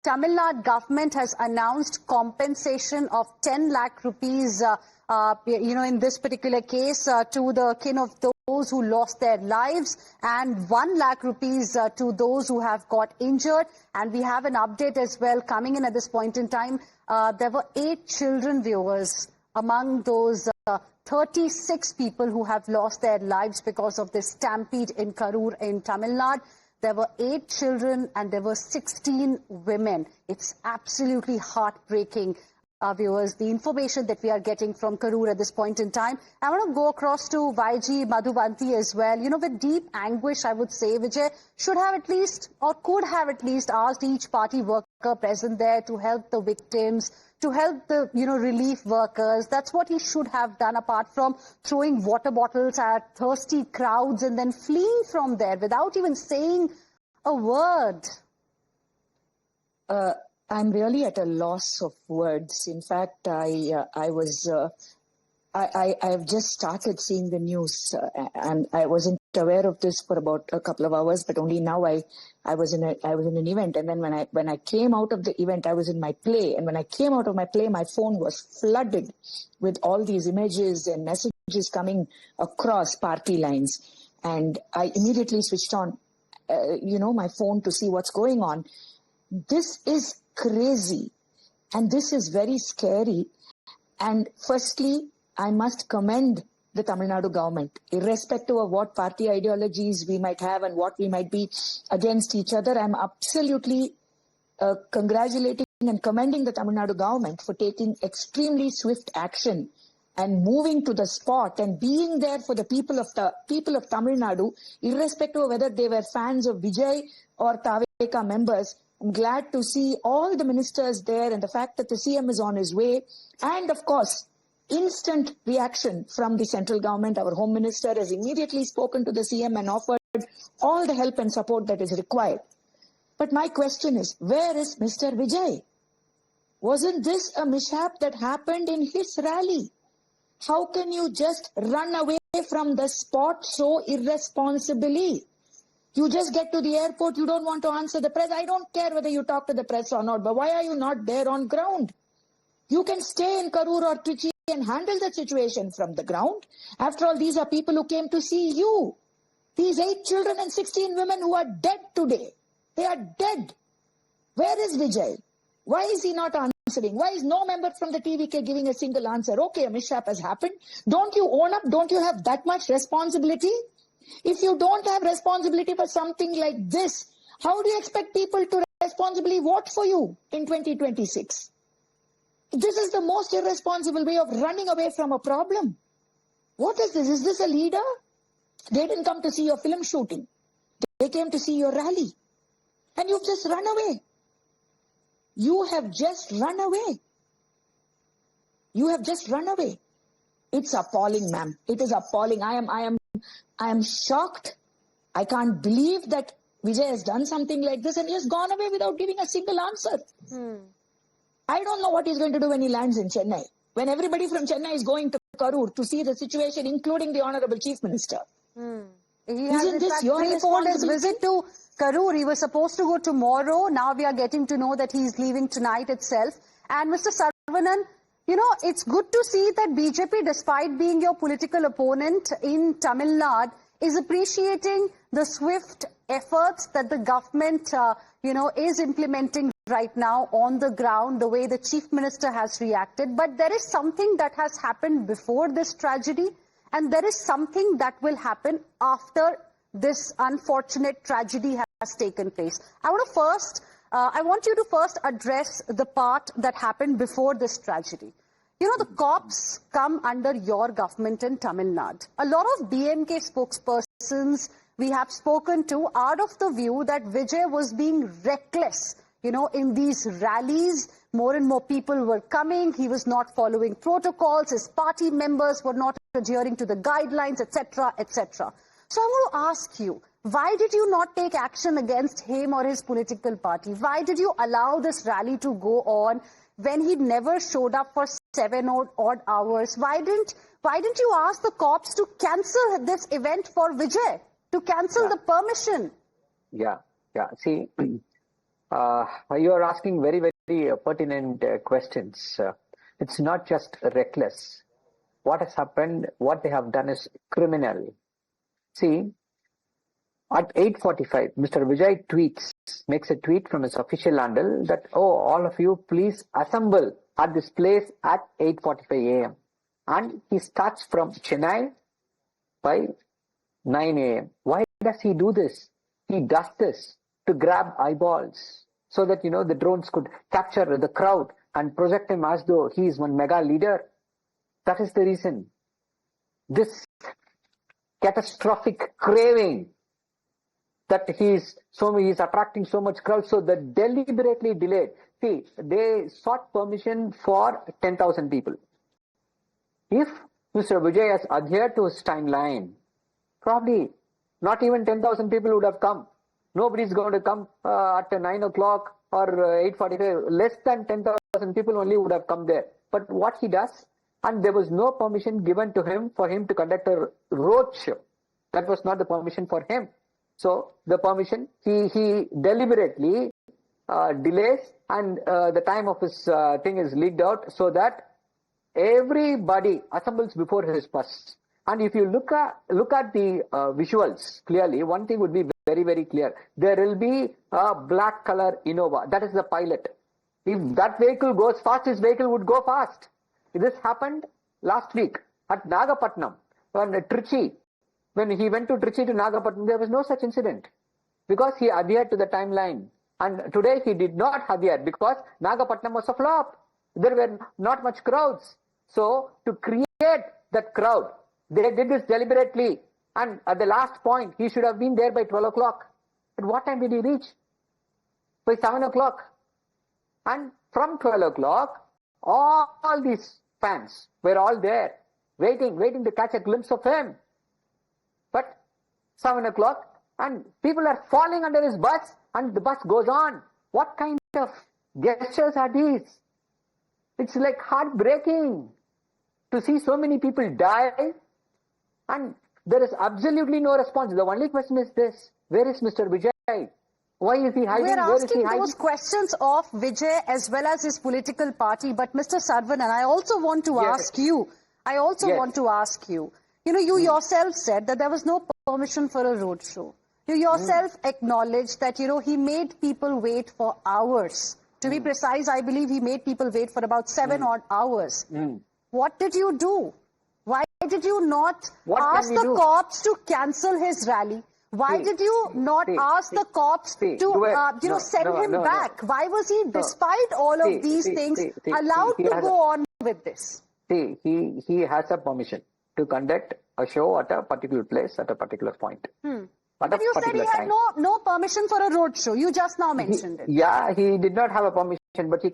Tamil Nadu government has announced compensation of 10 lakh rupees, in this particular case to the kin of those who lost their lives, and 1 lakh rupees to those who have got injured. And we have an update as well coming in at this point in time. There were 8 children, viewers, among those 36 people who have lost their lives because of this stampede in Karur in Tamil Nadu. There were 8 children and there were 16 women. It's absolutely heartbreaking, viewers, the information that we are getting from Karur at this point in time. I want to go across to Vijay Madhuvanti as well. With deep anguish, I would say, Vijay should have at least, or could have at least, asked each party worker present there to help the victims, to help the, relief workers. That's what he should have done, apart from throwing water bottles at thirsty crowds and then fleeing from there without even saying a word. I'm really at a loss of words. In fact, I have just started seeing the news, and I wasn't aware of this for about a couple of hours, but only now I was in an event, and then when I came out of the event, I was in my play, and when I came out of my play, my phone was flooded with all these images and messages coming across party lines, and I immediately switched on, my phone to see what's going on. This is crazy, and this is very scary. And firstly, I must commend the Tamil Nadu government, irrespective of what party ideologies we might have and what we might be against each other. I'm absolutely congratulating and commending the Tamil Nadu government for taking extremely swift action and moving to the spot and being there for the people of Tamil Nadu, irrespective of whether they were fans of Vijay or TVK members. I'm glad to see all the ministers there, and the fact that the CM is on his way, and of course, instant reaction from the central government. Our Home Minister has immediately spoken to the CM and offered all the help and support that is required. But my question is, where is Mr. Vijay? Wasn't this a mishap that happened in his rally? How can you just run away from the spot so irresponsibly? You just get to the airport, you don't want to answer the press. I don't care whether you talk to the press or not, but why are you not there on ground? You can stay in Karur or Trichy and handle the situation from the ground. After all, these are people who came to see you. These 8 children and 16 women who are dead today. They are dead. Where is Vijay? Why is he not answering? Why is no member from the TVK giving a single answer? Okay, a mishap has happened. Don't you own up? Don't you have that much responsibility? If you don't have responsibility for something like this, how do you expect people to responsibly vote for you in 2026? This is the most irresponsible way of running away from a problem. What is this? Is this a leader? They didn't come to see your film shooting. They came to see your rally. And you've just run away. You have just run away. You have just run away. It's appalling, ma'am. It is appalling. I am shocked. I can't believe that Vijay has done something like this and he has gone away without giving a single answer. I don't know what he's going to do when he lands in Chennai, when everybody from Chennai is going to Karur to see the situation, including the Honorable Chief Minister. Isn't this your responsibility? His visit to Karur. He was supposed to go tomorrow. Now we are getting to know that he's leaving tonight itself. And Mr. Saravanan, it's good to see that BJP, despite being your political opponent in Tamil Nadu, is appreciating the swift efforts that the government, is implementing right now on the ground, the way the Chief Minister has reacted. But there is something that has happened before this tragedy, and there is something that will happen after this unfortunate tragedy has taken place. I want you to first address the part that happened before this tragedy. The cops come under your government in Tamil Nadu. A lot of DMK spokespersons we have spoken to are of the view that Vijay was being reckless. In these rallies, more and more people were coming. He was not following protocols. His party members were not adhering to the guidelines, etc., etc. So I want to ask you, why did you not take action against him or his political party? Why did you allow this rally to go on when he never showed up for 7 odd hours? Why didn't you ask the cops to cancel this event for Vijay, to cancel the permission? Yeah. See, You are asking very, very pertinent questions. It's not just reckless. What has happened, what they have done is criminal. See, at 8:45, Mr. Vijay makes a tweet from his official handle that, oh, all of you please assemble at this place at 8:45 a.m. And he starts from Chennai by 9 a.m. Why does he do this? He does this to grab eyeballs so that, the drones could capture the crowd and project him as though he is one mega leader. That is the reason. This catastrophic craving that he's attracting so much crowd, so that deliberately delayed. See, they sought permission for 10,000 people. If Mr. Vijay has adhered to his timeline, probably not even 10,000 people would have come. Nobody's going to come at 9 o'clock or 8:45. Less than 10,000 people only would have come there. But what he does, and there was no permission given to him for him to conduct a road show. That was not the permission for him. So the permission, he deliberately delays, and the time of his thing is leaked out so that everybody assembles before his bus. And if you look at the visuals clearly, one thing would be very, very clear. There will be a black color Innova. That is the pilot. If that vehicle goes fast, his vehicle would go fast. This happened last week at Nagapatnam, Trichy. When he went to Trichy to Nagapatnam, there was no such incident because he adhered to the timeline. And today he did not adhere because Nagapatnam was a flop. There were not much crowds. So to create that crowd, they did this deliberately. And at the last point, he should have been there by 12 o'clock. At what time did he reach? By 7 o'clock. And from 12 o'clock, all these fans were all there, waiting to catch a glimpse of him. But 7 o'clock, and people are falling under his bus, and the bus goes on. What kind of gestures are these? It's like heartbreaking to see so many people die, and there is absolutely no response. The only question is this: where is Mr. Vijay? Why is he hiding? We're asking those questions of Vijay as well as his political party. But Mr. Saravanan, I also want to ask you. You yourself said that there was no permission for a road show. You yourself acknowledged that, he made people wait for hours. To be precise, I believe he made people wait for about 7 odd hours. What did you do? Why did you not ask the cops to cancel his rally? Why did you not ask the cops to send him back? Why was he, despite all of these things, allowed to go on with this? See, he has a permission to conduct a show at a particular place at a particular point. But you said he had no permission for a road show. You just now mentioned it. Yeah, he did not have a permission, but he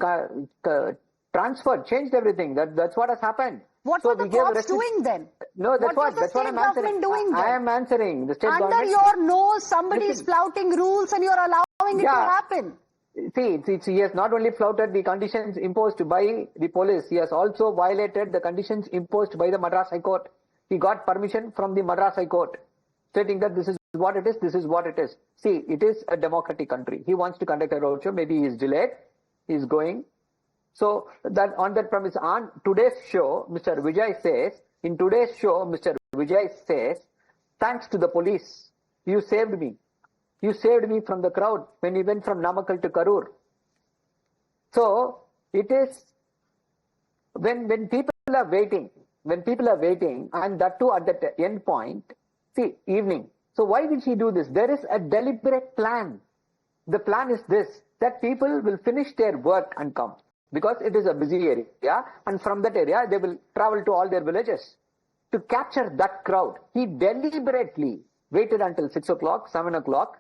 transferred, changed everything. That's what has happened. What were the cops doing then? No, that's what I'm answering. I am answering. The state government. Under your nose, somebody is flouting rules and you're allowing it to happen. See, he has not only flouted the conditions imposed by the police, he has also violated the conditions imposed by the Madras High Court. He got permission from the Madras High Court, stating that this is what it is, this is what it is. See, it is a democratic country. He wants to conduct a roadshow. Maybe he is delayed. He is going. So that on that premise, on today's show, Mr. Vijay says, thanks to the police, you saved me. You saved me from the crowd when we went from Namakkal to Karur. So it is when people are waiting, and that too at the end point, see, evening. So why did he do this? There is a deliberate plan. The plan is this, that people will finish their work and come, because it is a busy area, and from that area they will travel to all their villages. To capture that crowd, he deliberately waited until 6 o'clock, 7 o'clock,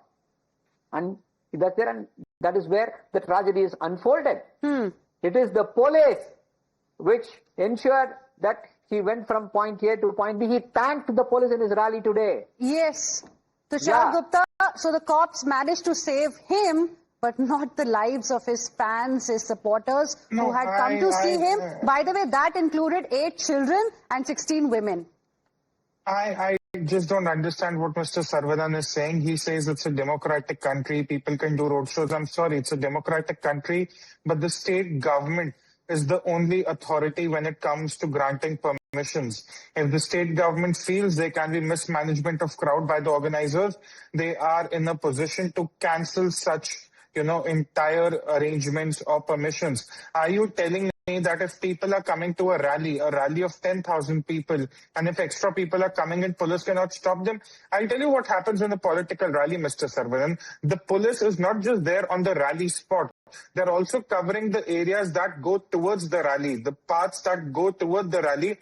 and that's there, and that is where the tragedy is unfolded. It is the police which ensured that he went from point A to point B. He thanked the police in his rally today. Yes. Tushar Gupta, so the cops managed to save him, but not the lives of his fans, his supporters who had come to see him. By the way, that included 8 children and 16 women. I just don't understand what Mr. Saravanan is saying. He says it's a democratic country, people can do roadshows. I'm sorry, it's a democratic country, but the state government is the only authority when it comes to granting permissions. If the state government feels there can be mismanagement of crowd by the organizers, they are in a position to cancel such, entire arrangements or permissions. Are you telling me that if people are coming to a rally of 10,000 people, and if extra people are coming in, police cannot stop them? I'll tell you what happens in a political rally, Mr. Saravanan. The police is not just there on the rally spot. They're also covering the areas that go towards the rally, the paths that go towards the rally,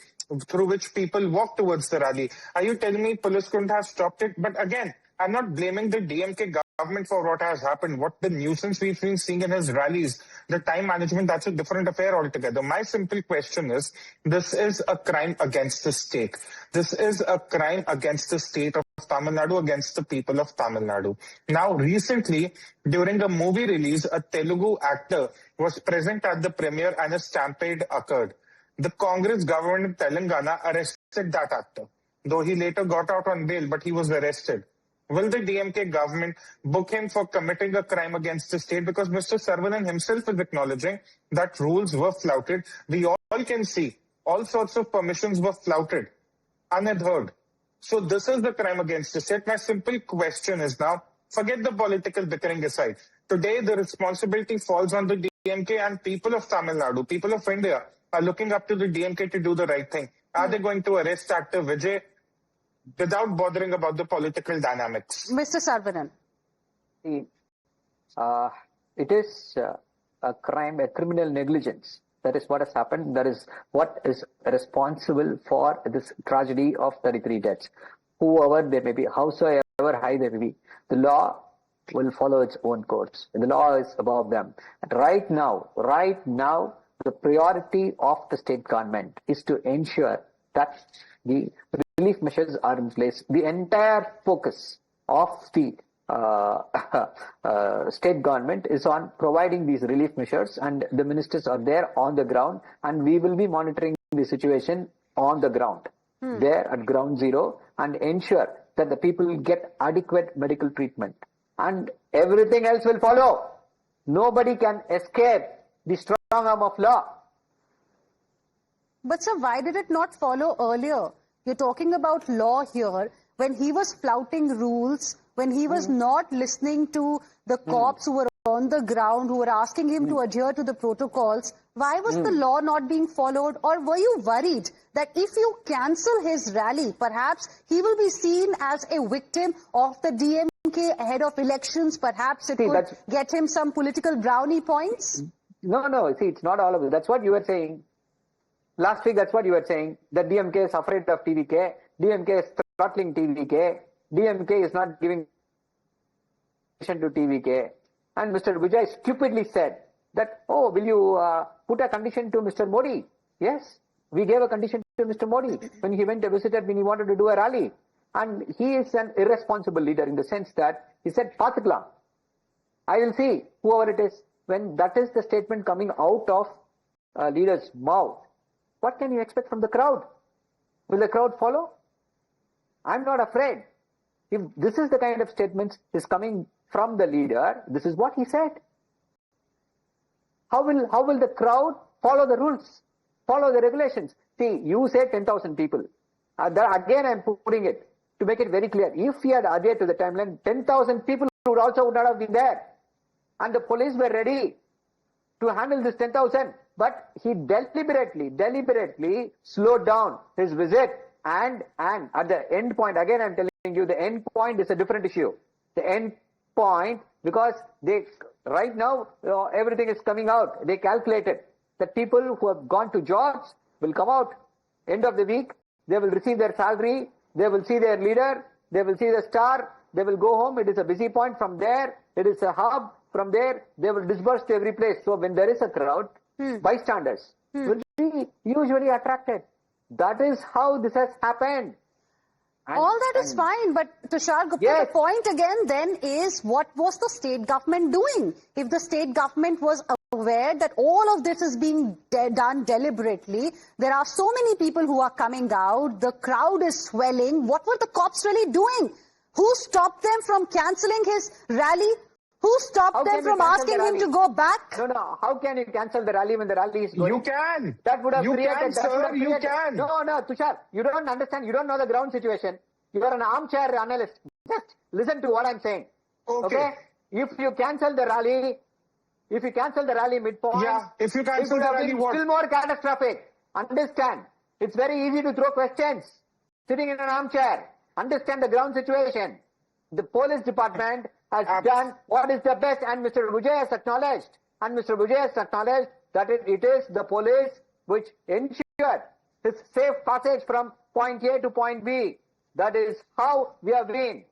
through which people walk towards the rally. Are you telling me police couldn't have stopped it? But again, I'm not blaming the DMK government for what has happened. What the nuisance we've been seeing in his rallies, the time management, that's a different affair altogether. My simple question is, this is a crime against the state. This is a crime against the state of Tamil Nadu, against the people of Tamil Nadu. Now, recently, during a movie release, a Telugu actor was present at the premiere and a stampede occurred. The Congress government in Telangana arrested that actor, though he later got out on bail, but he was arrested. Will the DMK government book him for committing a crime against the state? Because Mr. Saravanan himself is acknowledging that rules were flouted. We all can see all sorts of permissions were flouted, unadhered. So this is the crime against the state. My simple question is now, forget the political bickering aside. Today, the responsibility falls on the DMK, and people of Tamil Nadu, people of India are looking up to the DMK to do the right thing. Are they going to arrest actor Vijay without bothering about the political dynamics? Mr. Saravanan. It is a crime, a criminal negligence. That is what has happened. That is what is responsible for this tragedy of 33 deaths. Whoever they may be, howsoever high they may be, the law will follow its own course. The law is above them. And right now, the priority of the state government is to ensure that the relief measures are in place. The entire focus of the state government is on providing these relief measures, and the ministers are there on the ground, and we will be monitoring the situation on the ground, there at ground zero, and ensure that the people get adequate medical treatment, and everything else will follow. Nobody can escape the strong arm of law. But sir, why did it not follow earlier? You're talking about law here. When he was flouting rules, when he was not listening to the cops who were on the ground, who were asking him to adhere to the protocols, why was the law not being followed? Or were you worried that if you cancel his rally, perhaps he will be seen as a victim of the DMK ahead of elections? Perhaps it could get him some political brownie points? No, see, it's not all of it. That's what you were saying. Last week, that's what you were saying, that DMK is afraid of TVK, DMK is throttling TVK, DMK is not giving attention to TVK. And Mr. Vijay stupidly said that, oh, will you put a condition to Mr. Modi? Yes, we gave a condition to Mr. Modi when he went to visit, when he wanted to do a rally. And he is an irresponsible leader in the sense that he said, Pathikla, I will see whoever it is. When that is the statement coming out of a leader's mouth, what can you expect from the crowd? Will the crowd follow? I'm not afraid. If this is the kind of statement is coming from the leader, this is what he said. How will the crowd follow the rules, follow the regulations? See, you say 10,000 people. Again, I'm putting it to make it very clear. If he had adhered to the timeline, 10,000 people would not have been there. And the police were ready to handle this 10,000. But he deliberately slowed down his visit, and at the end point, again I'm telling you, the end point is a different issue. The end point, because right now everything is coming out. They calculated that people who have gone to jobs will come out end of the week, they will receive their salary, they will see their leader, they will see the star, they will go home. It is a busy point. From there, it is a hub. From there, they will disperse to every place. So when there is a crowd, bystanders will be usually attracted. That is how this has happened. All that is fine, but Tushar Gupta, the point again then is, what was the state government doing? If the state government was aware that all of this is being done deliberately? There are so many people who are coming out. The crowd is swelling. What were the cops really doing? Who stopped them from cancelling his rally? Who stopped them from asking him to go back? No. How can you cancel the rally when the rally is going? You can. That would have you created. Can, sir. You can. No, Tushar. You don't understand. You don't know the ground situation. You are an armchair analyst. Just listen to what I'm saying. Okay? If you cancel the rally midpoint, if you cancel the rally, what? Still more catastrophic. Understand? It's very easy to throw questions. Sitting in an armchair. Understand the ground situation. The police department has done what is the best, and Mr. Vijay has acknowledged. That it is the police which ensured his safe passage from point A to point B. That is how we have been.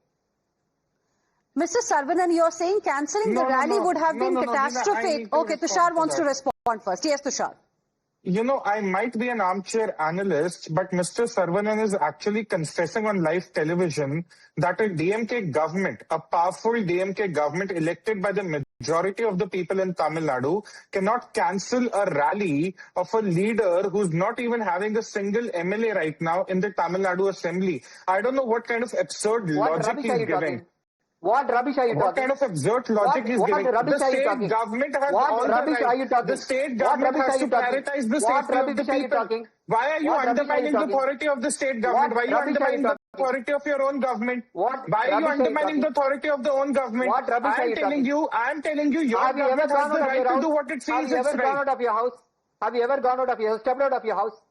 Mr. Saravanan, you're saying cancelling the rally would have been catastrophic. Okay, Tushar wants to respond first. Yes, Tushar. I might be an armchair analyst, but Mr. Saravanan is actually confessing on live television that a DMK government, a powerful DMK government elected by the majority of the people in Tamil Nadu, cannot cancel a rally of a leader who's not even having a single MLA right now in the Tamil Nadu Assembly. I don't know what kind of absurd logic he's giving. What rubbish are you talking? What kind of absurd logic is giving? The state government has all the right. The state government has to prioritize the safety of the people. Why are you undermining the authority of the state government? Why are you undermining the authority of your own government? Why are you undermining the authority of the own government? I am telling you, your government has the right to do what it feels is right. Have you ever gone out of your house? Have you ever gone out of your house, stepped out of your house?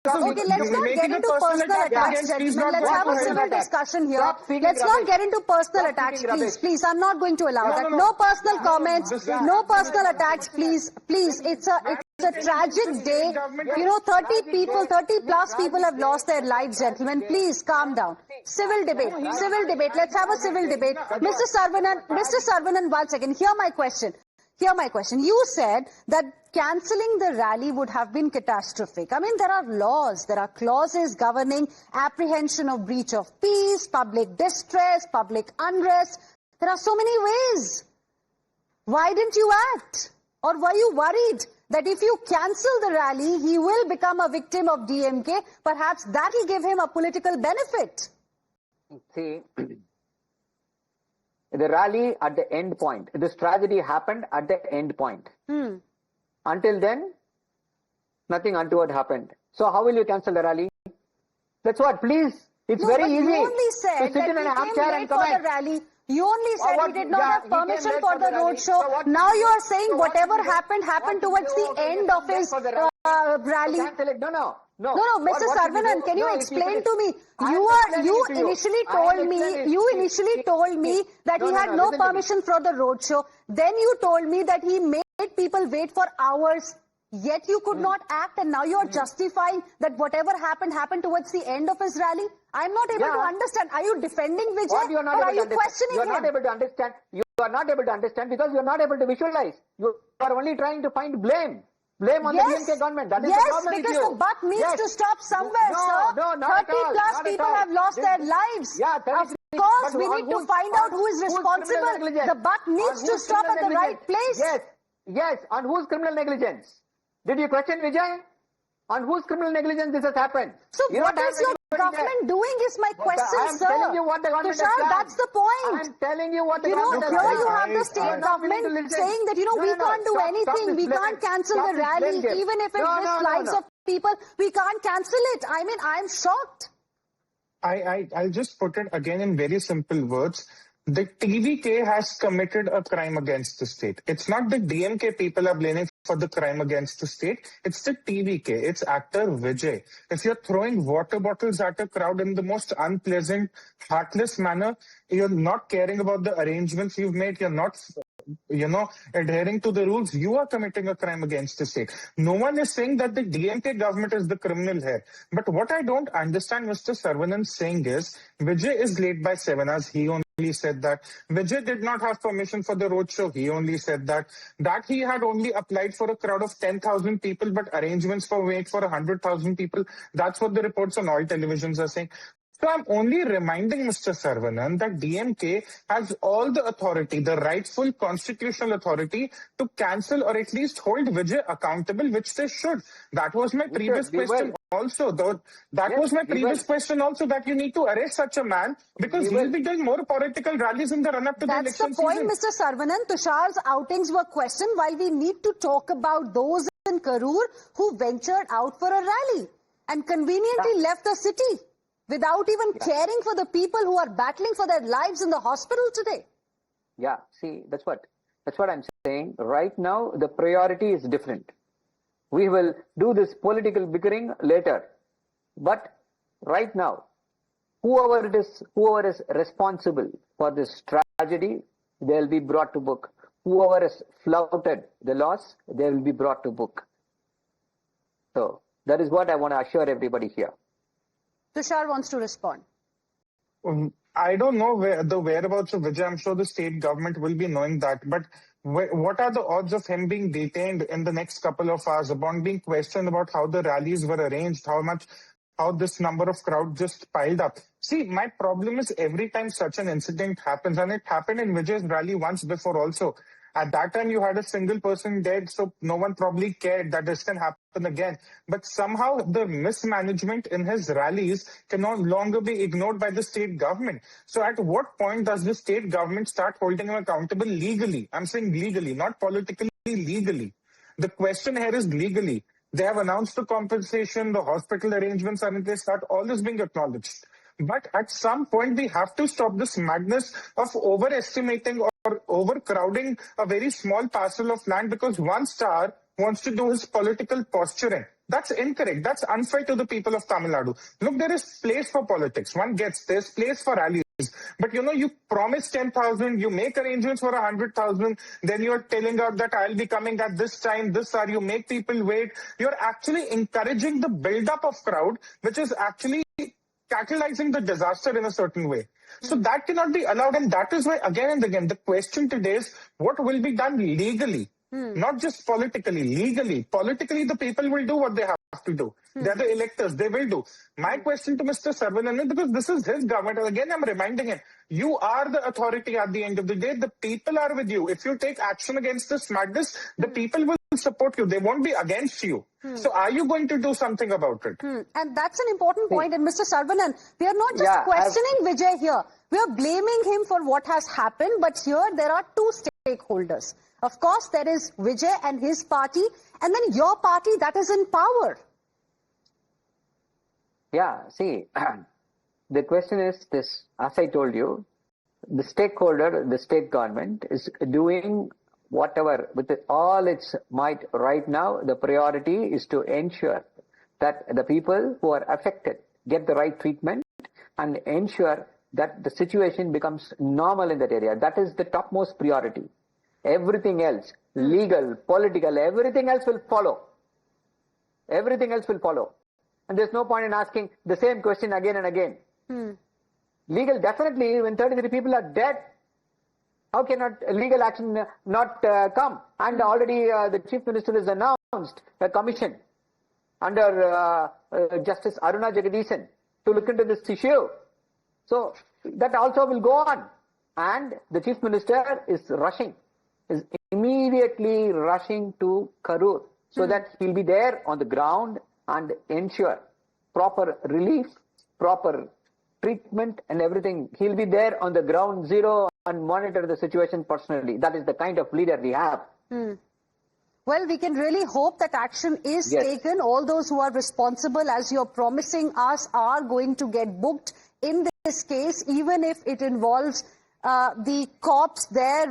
Okay, let's not get into personal attacks, gentlemen. Let's have a civil discussion here. Let's not get into personal attacks, please. Please, I'm not going to allow that. No personal comments, no personal attacks, please. Please, it's a tragic day. 30 plus people have lost their lives, gentlemen. Please, calm down. Civil debate. Let's have a civil debate. Mr. Saravanan, 1 second. Hear my question. You said that cancelling the rally would have been catastrophic. I mean, there are laws, there are clauses governing apprehension of breach of peace, public distress, public unrest. There are so many ways. Why didn't you act? Or were you worried that if you cancel the rally, he will become a victim of DMK? Perhaps that will give him a political benefit. See, the rally at the end point. This tragedy happened at the end point. Until then, nothing untoward happened. So how will you cancel the rally? That's what, please. It's very easy. You only said to sit in an armchair and for the rally. You only said he did not have permission for the roadshow. Now you are saying whatever happened towards the end of his rally. No, Mr. Saravanan, can you explain to me? You initially told me that he had no permission for the roadshow. Then you told me that he made people wait for hours. Yet you could not act, and now you are justifying that whatever happened towards the end of his rally. I'm not able to understand. Are you defending Vijay, or are you questioning him? You are not able to understand. You are not able to understand because you are not able to visualize. You are only trying to find blame. Blame on the DMK government. That is the problem with you. Because the buck needs to stop somewhere, sir. No, not 30 plus people have lost their lives. Of course, we need to find out who is responsible. The buck needs to stop at the right place. Yes. On whose criminal negligence? Did you question Vijay? On whose criminal negligence this has happened? So what is your government doing is my question, sir. I'm telling you what the government has done. That's the point. I'm telling you what the government has done. Here you have the state government saying that, we can't do anything. We can't cancel the rally. Even if it risks lives of people, we can't cancel it. I mean, I'm shocked. I'll just put it again in very simple words. The TVK has committed a crime against the state. It's not the DMK people are blaming for the crime against the state. It's the TVK. It's actor Vijay. If you're throwing water bottles at a crowd in the most unpleasant, heartless manner, you're not caring about the arrangements you've made. You're not adhering to the rules. You are committing a crime against the state. No one is saying that the DMK government is the criminal here. But what I don't understand Mr. Saravanan saying is, Vijay is late by 7 hours. He only said that. Vijay did not have permission for the roadshow. He only said that. That he had only applied for a crowd of 10,000 people, but arrangements for wait for 100,000 people. That's what the reports on all televisions are saying. So I'm only reminding Mr. Saravanan that DMK has all the authority, the rightful constitutional authority to cancel or at least hold Vijay accountable, which they should. That was my previous question also. That was my previous question also, that you need to arrest such a man because he'll be doing more political rallies in the run-up to the election That's the point, season. Mr. Saravanan. Tushar's outings were questioned while we need to talk about those in Karur who ventured out for a rally and conveniently left the city without even caring for the people who are battling for their lives in the hospital today. Yeah, see, that's what I'm saying. Right now, the priority is different. We will do this political bickering later. But right now, whoever is responsible for this tragedy, they'll be brought to book. Whoever has flouted the laws, they will be brought to book. So that is what I want to assure everybody here. Tushar wants to respond. I don't know the whereabouts of Vijay. I'm sure the state government will be knowing that. But what are the odds of him being detained in the next couple of hours, upon being questioned about how the rallies were arranged, how this number of crowd just piled up? See, my problem is every time such an incident happens, and it happened in Vijay's rally once before also. At that time, you had a single person dead, so no one probably cared that this can happen again. But somehow the mismanagement in his rallies can no longer be ignored by the state government. So at what point does the state government start holding him accountable legally? I'm saying legally, not politically, legally. The question here is legally. They have announced the compensation, the hospital arrangements are in place, that all is being acknowledged. But at some point, we have to stop this madness of overestimating or overcrowding a very small parcel of land because one star wants to do his political posturing. That's incorrect. That's unfair to the people of Tamil Nadu. Look, there is place for politics. One gets this place for rallies. But you promise 10,000, you make arrangements for 100,000, then you're telling out that I'll be coming at this time, this hour, you make people wait. You're actually encouraging the build-up of crowd, which is actually catalyzing the disaster in a certain way. So that cannot be allowed, and that is why again and again the question today is what will be done legally, not just politically, legally. Politically, the people will do what they have to do. They're the electors, they will do. My question to Mr. Saravanan, because this is his government, and again I'm reminding him, you are the authority at the end of the day. The people are with you. If you take action against this madness, the people will support you. They won't be against you. So are you going to do something about it? And that's an important point. And Mr. Saravanan, we are not just questioning Vijay here. We are blaming him for what has happened. But here there are two stakeholders. Of course, there is Vijay and his party, and then your party that is in power. Yeah, see, the question is this, as I told you, the stakeholder, the state government is doing whatever with all its might right now. The priority is to ensure that the people who are affected get the right treatment and ensure that the situation becomes normal in that area. That is the topmost priority. Everything else, legal, political, everything else will follow. Everything else will follow. And there's no point in asking the same question again and again. Legal, definitely, when 33 people are dead, how cannot legal action not come? And already the Chief Minister has announced a commission under Justice Aruna Jagadeesan to look into this issue. So that also will go on. And the Chief Minister is immediately rushing to Karur so that he'll be there on the ground and ensure proper relief, proper treatment and everything. He'll be there on the ground zero and monitor the situation personally. That is the kind of leader we have. Well, we can really hope that action is taken. All those who are responsible, as you're promising us, are going to get booked in this case, even if it involves the cops there,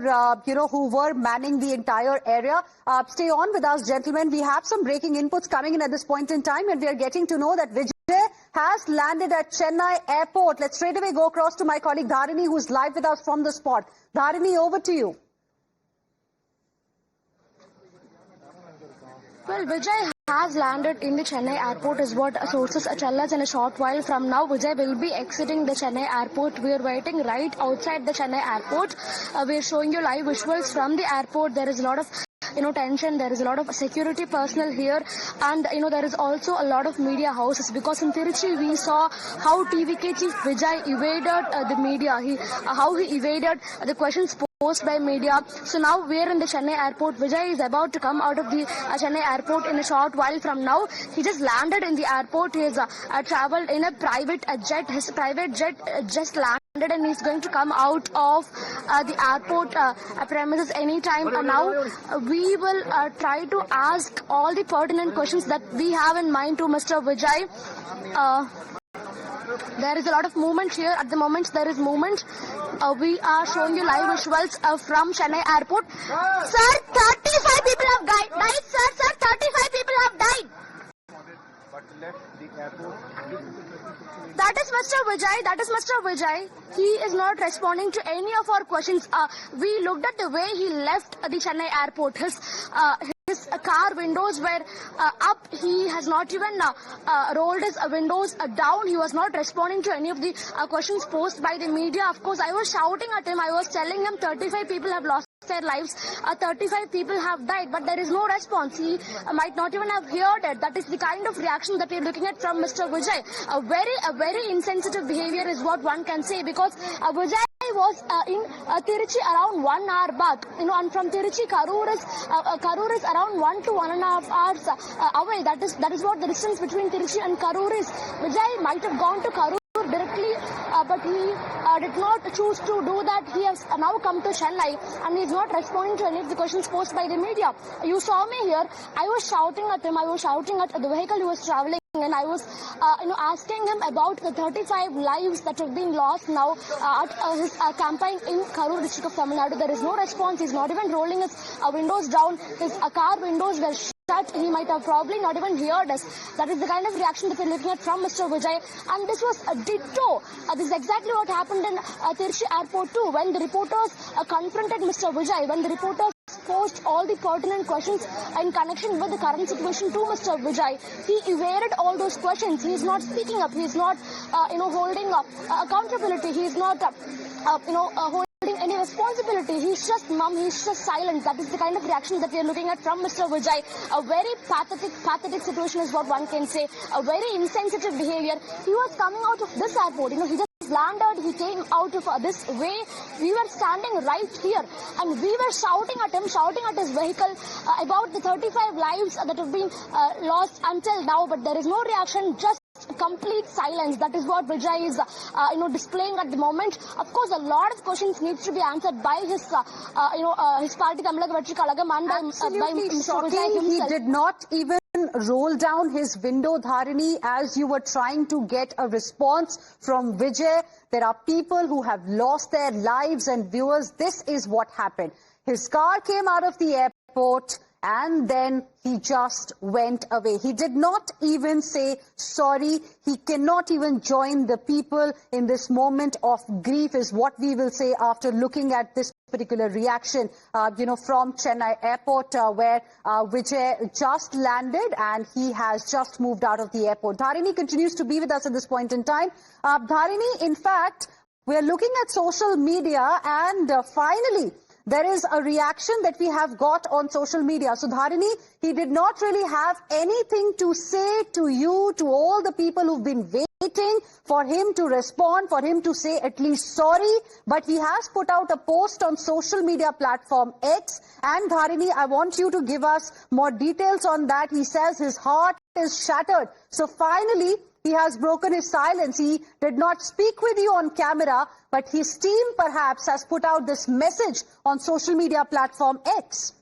who were manning the entire area. Stay on with us, gentlemen. We have some breaking inputs coming in at this point in time, and we are getting to know that Vijay has landed at Chennai airport. Let's straight away go across to my colleague Dharini, who's live with us from the spot. Dharini, over to you. Well, Vijay has landed in the Chennai airport is what sources tell us. In a short while from now, Vijay will be exiting the Chennai airport. We are waiting right outside the Chennai airport. We are showing you live visuals from the airport. There is a lot of tension. There is a lot of security personnel here, and there is also a lot of media houses, because in Tiruchi we saw how TVK chief Vijay evaded the media. How he evaded the questions posed by media. So now we are in the Chennai airport. Vijay is about to come out of the Chennai airport in a short while from now. He just landed in the airport. He has travelled in a private jet. His private jet just landed, and he's going to come out of the airport premises anytime now. We will try to ask all the pertinent questions that we have in mind to Mr. Vijay. There is a lot of movement here. At the moment, there is movement. We are showing you live visuals from Chennai airport. Sir, 35 people have died. Sir, 35 people have died. But left the airport. That is Mr. Vijay. He is not responding to any of our questions. We looked at the way he left the Chennai airport. His car windows were up. He has not even rolled his windows down. He was not responding to any of the questions posed by the media. Of course, I was shouting at him. I was telling him 35 people have lost their lives, 35 people have died, but there is no response. He might not even have heard it. That is the kind of reaction that we are looking at from Mr. Vijay. A very insensitive behavior is what one can say, because Vijay was in Tiruchi around 1 hour back, and from Tiruchi, Karur is around 1 to 1.5 hours away. That is what the distance between Tiruchi and Karur is. Vijay might have gone to Karur directly, but he did not choose to do that. He has now come to Chennai, and he is not responding to any of the questions posed by the media. You saw me here. I was shouting at him. I was shouting at the vehicle he was traveling, and I was asking him about the 35 lives that have been lost now at his campaign in Karur district of Tamil Nadu. There is no response. He's not even rolling his windows down. His car windows were shut. He might have probably not even heard us. That is the kind of reaction that we're looking at from Mr. Vijay. And this was a ditto. This is exactly what happened in Tiruchi airport too. When the reporters confronted Mr. Vijay, when the reporters posed all the pertinent questions in connection with the current situation to Mr. Vijay, he evaded all those questions. He is not speaking up. He is not, holding accountability. He is not, holding any responsibility. He's just mum. He's just silent. That is the kind of reaction that we are looking at from Mr. Vijay. A very pathetic situation is what one can say. A very insensitive behavior. He was coming out of this airport. He just landed. He came out of this way. We were standing right here, and we were shouting at him, shouting at his vehicle about the 35 lives that have been lost until now. But there is no reaction. Just complete silence. That is what Vijay is, displaying at the moment. Of course, a lot of questions needs to be answered by his, his party, Tamilaga Vettri Kazhagam, and by Mr. Vijay himself. He did not even roll down his window, Dharini, as you were trying to get a response from Vijay. There are people who have lost their lives, and viewers, this is what happened. His car came out of the airport, and then he just went away. He did not even say sorry. He cannot even join the people in this moment of grief, is what we will say after looking at this particular reaction, from Chennai airport, where Vijay just landed and he has just moved out of the airport. Dharini continues to be with us at this point in time. Dharini, in fact, we are looking at social media, and finally, there is a reaction that we have got on social media. So, Dharini, he did not really have anything to say to you, to all the people who've been waiting for him to respond, for him to say at least sorry. But he has put out a post on social media platform X. And, Dharini, I want you to give us more details on that. He says his heart is shattered. So, finally, he has broken his silence. He did not speak with you on camera, but his team perhaps has put out this message on social media platform X.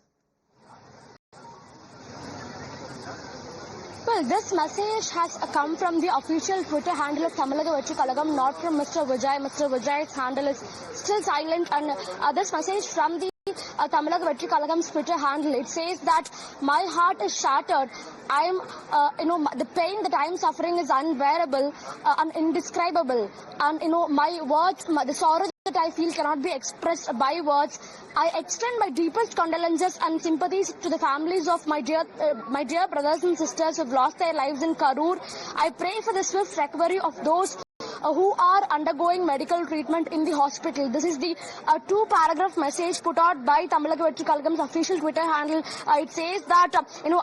Well, this message has come from the official Twitter handle of Tamilaga Vettri Kazhagam, not from Mr. Vijay. Mr. Vijay's handle is still silent, and this message from the Tamilaga Vettri Kazhagam's Twitter handle, it says that my heart is shattered. I am, the pain that I am suffering is unbearable and indescribable. And, my words, the sorrow that I feel cannot be expressed by words. I extend my deepest condolences and sympathies to the families of my dear brothers and sisters who have lost their lives in Karur. I pray for the swift recovery of those who are undergoing medical treatment in the hospital. This is the two-paragraph message put out by Tamilaga Vettri Kazhagam's official Twitter handle. It says that,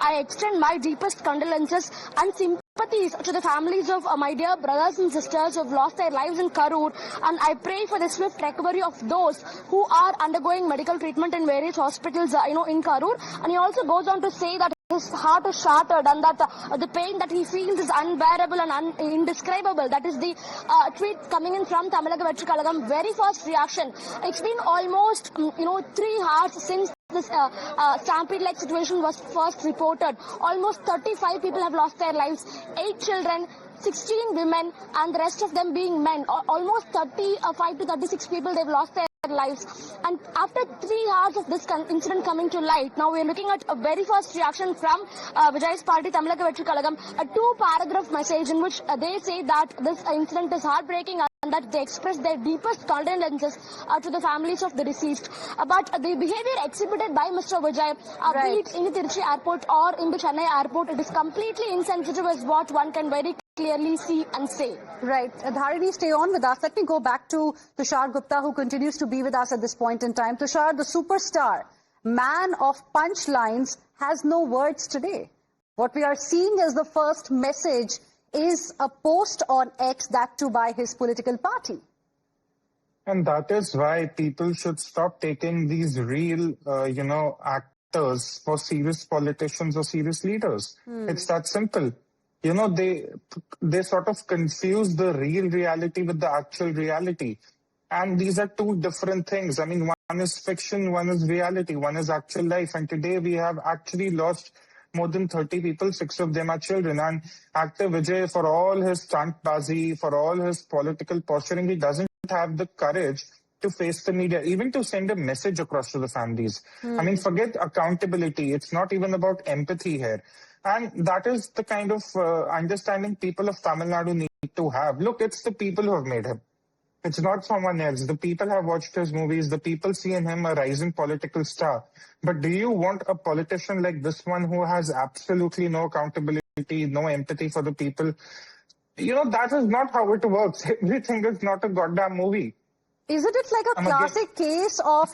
I extend my deepest condolences and sympathies to the families of my dear brothers and sisters who have lost their lives in Karur, and I pray for the swift recovery of those who are undergoing medical treatment in various hospitals, in Karur. And he also goes on to say that his heart is shattered and that the pain that he feels is unbearable and indescribable. That is the tweet coming in from Tamilaga Vettri Kazhagam. Very first reaction. It's been almost, 3 hours since this stampede-like situation was first reported. Almost 35 people have lost their lives, 8 children, 16 women, and the rest of them being men. Almost 35 to 36 people, they've lost their lives. And after 3 hours of this incident coming to light, now we're looking at a very first reaction from Vijay's party, Tamilaga Vettri Kazhagam, a 2-paragraph message in which they say that this incident is heartbreaking and that they express their deepest condolences to the families of the deceased. But the behavior exhibited by Mr. Vijay, be it in the Tiruchi airport or in the Chennai airport, it is completely insensitive as what one can very clearly see and say. Right. Dharini, stay on with us. Let me go back to Tushar Gupta, who continues to be with us at this point in time. Tushar, the superstar, man of punchlines, has no words today. What we are seeing as the first message is a post on X, that too by his political party. And that is why people should stop taking these real, actors for serious politicians or serious leaders. It's that simple. They sort of confuse the real reality with the actual reality. And these are two different things. I mean, one is fiction, one is reality, one is actual life. And today we have actually lost more than 30 people, 6 of them are children. And actor Vijay, for all his stuntbazi, for all his political posturing, he doesn't have the courage to face the media, even to send a message across to the families. I mean, forget accountability. It's not even about empathy here. And that is the kind of understanding people of Tamil Nadu need to have. Look, it's the people who have made him. It's not someone else. The people have watched his movies. The people see in him a rising political star. But do you want a politician like this one who has absolutely no accountability, no empathy for the people? That is not how it works. Everything is not a goddamn movie. Isn't it like a classic case of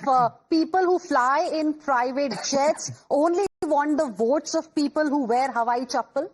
people who fly in private jets only want the votes of people who wear Hawaii chappal?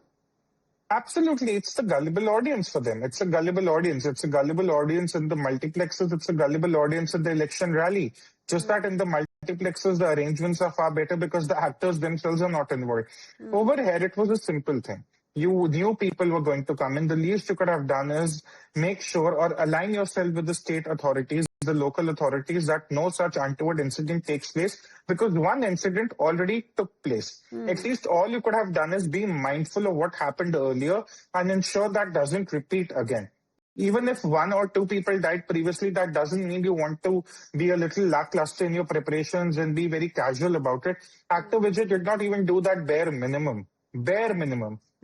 Absolutely. It's the gullible audience for them. It's a gullible audience. It's a gullible audience in the multiplexes. It's a gullible audience at the election rally. Just that in the multiplexes, the arrangements are far better because the actors themselves are not involved. Over here, it was a simple thing. You knew people were going to come in. The least you could have done is make sure or align yourself with the state authorities, the local authorities, that no such untoward incident takes place, because one incident already took place. At least all you could have done is be mindful of what happened earlier and ensure that doesn't repeat again. Even if 1 or 2 people died previously, that doesn't mean you want to be a little lackluster in your preparations and be very casual about it. Actor Vijay did not even do that bare minimum.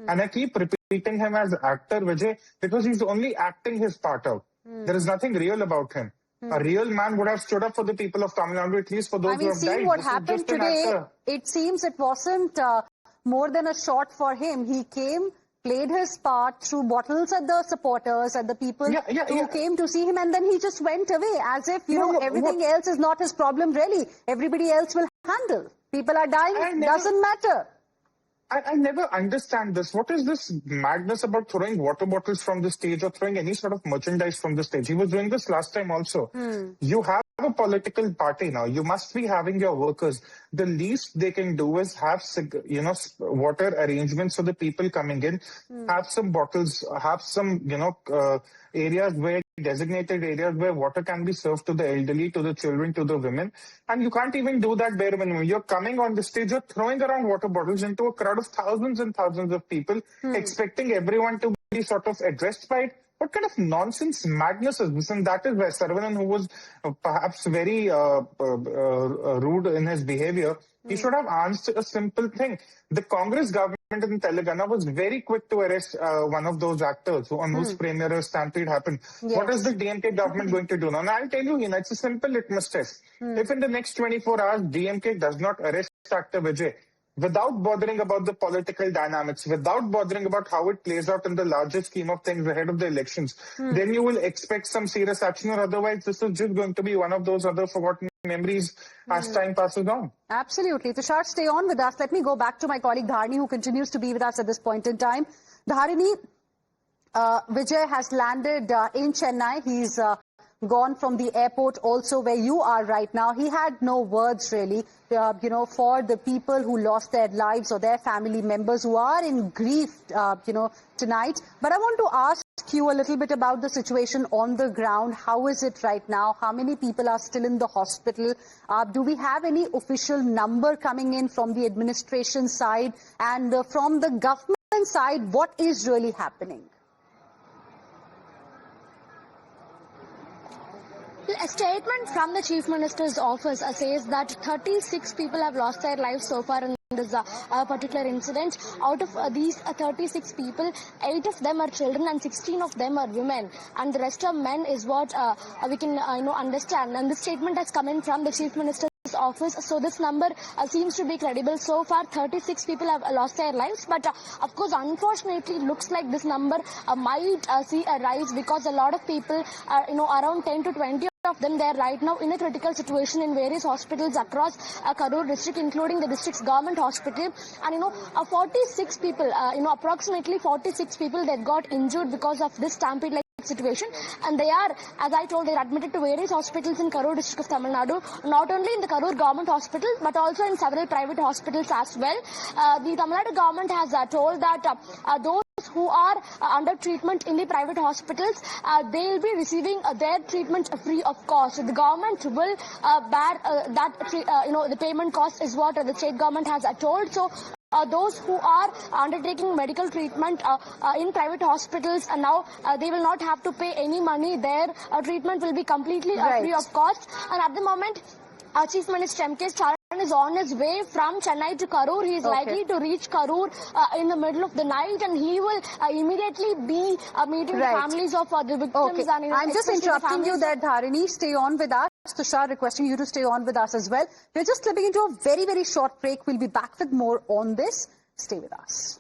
And I keep repeating him as actor Vijay because he's only acting his part out. There is nothing real about him. A real man would have stood up for the people of Tamil Nadu, at least for those who have died. Seeing what happened today, it seems it wasn't more than a shot for him. He came, played his part, threw bottles at the supporters, at the people who came to see him, and then he just went away as if, everything else is not his problem really. Everybody else will handle. People are dying, doesn't matter. I never understand this. What is this madness about throwing water bottles from the stage or throwing any sort of merchandise from the stage? He was doing this last time also. You have a political party now. You must be having your workers. The least they can do is have, water arrangements for the people coming in, have some bottles, have some, areas where designated areas where water can be served to the elderly, to the children, to the women. And you can't even do that bare minimum. You're coming on the stage, you're throwing around water bottles into a crowd of thousands and thousands of people, expecting everyone to be sort of addressed by it. What kind of nonsense madness is this? And that is where Saravanan, who was perhaps very rude in his behavior, he should have answered a simple thing. The Congress government in Telangana was very quick to arrest one of those actors on whose premiere a stampede happened. Yes. What is the DMK government going to do now? Now, I'll tell you, it's a simple litmus test. If in the next 24 hours, DMK does not arrest actor Vijay, without bothering about the political dynamics, without bothering about how it plays out in the larger scheme of things ahead of the elections, then you will expect some serious action, or otherwise this is just going to be one of those other forgotten memories as time passes on. Absolutely. Tushar, stay on with us. Let me go back to my colleague Dharini, who continues to be with us at this point in time. Dharini, Vijay has landed in Chennai. He's gone from the airport also where you are right now. He had no words really, for the people who lost their lives or their family members who are in grief, tonight. But I want to ask you a little bit about the situation on the ground. How is it right now? How many people are still in the hospital? Do we have any official number coming in from the administration side? And from the government side, what is really happening? A statement from the Chief Minister's office says that 36 people have lost their lives so far in this particular incident. Out of these 36 people, 8 of them are children and 16 of them are women, and the rest are men is what we can understand. And this statement has come in from the Chief Minister's office, so this number seems to be credible. So far 36 people have lost their lives, but of course unfortunately it looks like this number might see a rise, because a lot of people are around 10 to 20 of them, they are right now in a critical situation in various hospitals across Karur district, including the district's government hospital. And 46 people, approximately 46 people, that got injured because of this stampede-like situation, and they are, as I told, they are admitted to various hospitals in Karur district of Tamil Nadu, not only in the Karur government hospital but also in several private hospitals as well. The Tamil Nadu government has told that those who are under treatment in the private hospitals, they will be receiving their treatment free of cost. So the government will bear the payment cost is what the state government has told. So those who are undertaking medical treatment in private hospitals, and now they will not have to pay any money. Their treatment will be completely free of cost. And at the moment, Chief Minister M.K. Stalin is on his way from Chennai to Karur. He is likely to reach Karur in the middle of the night, and he will immediately be meeting the families of the victims. And, I'm just interrupting you there, Dharini. Stay on with us. Tushar, requesting you to stay on with us as well. We're just slipping into a very, very short break. We'll be back with more on this. Stay with us.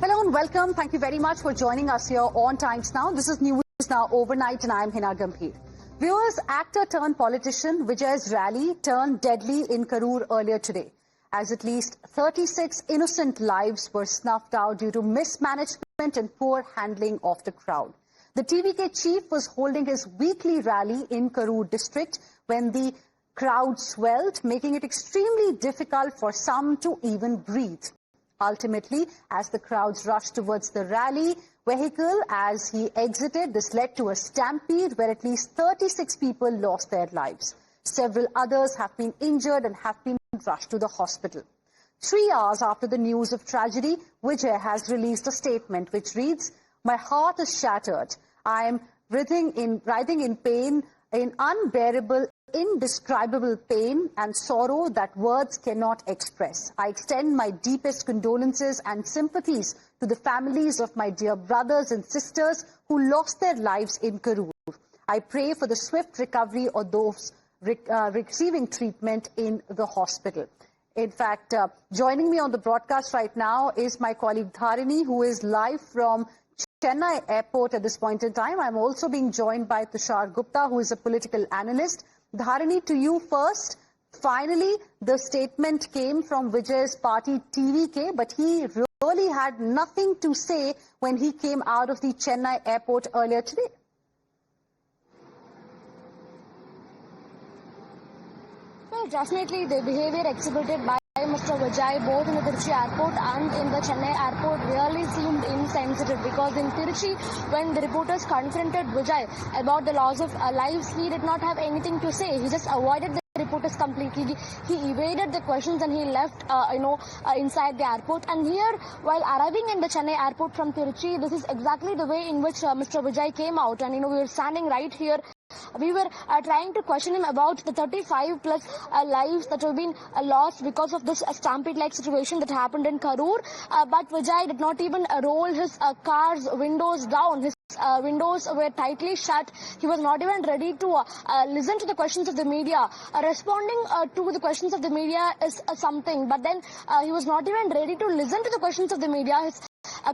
Hello and welcome. Thank you very much for joining us here on Times Now. This is News Now Overnight, and I'm Hina Gambhir. Viewers, actor turned politician Vijay's rally turned deadly in Karur earlier today, as at least 36 innocent lives were snuffed out due to mismanagement and poor handling of the crowd. The TVK chief was holding his weekly rally in Karur district when the crowd swelled, making it extremely difficult for some to even breathe. Ultimately, as the crowds rushed towards the rally vehicle as he exited, this led to a stampede where at least 36 people lost their lives. Several others have been injured and have been rushed to the hospital. 3 hours after the news of tragedy, Vijay has released a statement which reads, "My heart is shattered. I am writhing in pain, in unbearable, indescribable pain and sorrow that words cannot express. I extend my deepest condolences and sympathies to the families of my dear brothers and sisters who lost their lives in Karur. I pray for the swift recovery of those receiving treatment in the hospital." In fact, joining me on the broadcast right now is my colleague Dharini, who is live from Chennai airport at this point in time. I'm also being joined by Tushar Gupta, who is a political analyst. Dharini, to you first. Finally, the statement came from Vijay's party TVK, but he really had nothing to say when he came out of the Chennai airport earlier today. Well, definitely the behavior exhibited by Mr. Vijay both in the Tiruchi airport and in the Chennai airport really seemed insensitive, because in Tiruchi, when the reporters confronted Vijay about the loss of lives, he did not have anything to say. He just avoided the reporters completely. He evaded the questions and he left inside the airport. And here, while arriving in the Chennai airport from Tiruchi, this is exactly the way in which Mr. Vijay came out. And we were standing right here. We were trying to question him about the 35 plus lives that have been lost because of this stampede-like situation that happened in Karur. But Vijay did not even roll his car's windows down. His windows were tightly shut. He was not even ready to listen to the questions of the media. Responding to the questions of the media is something, but then he was not even ready to listen to the questions of the media. His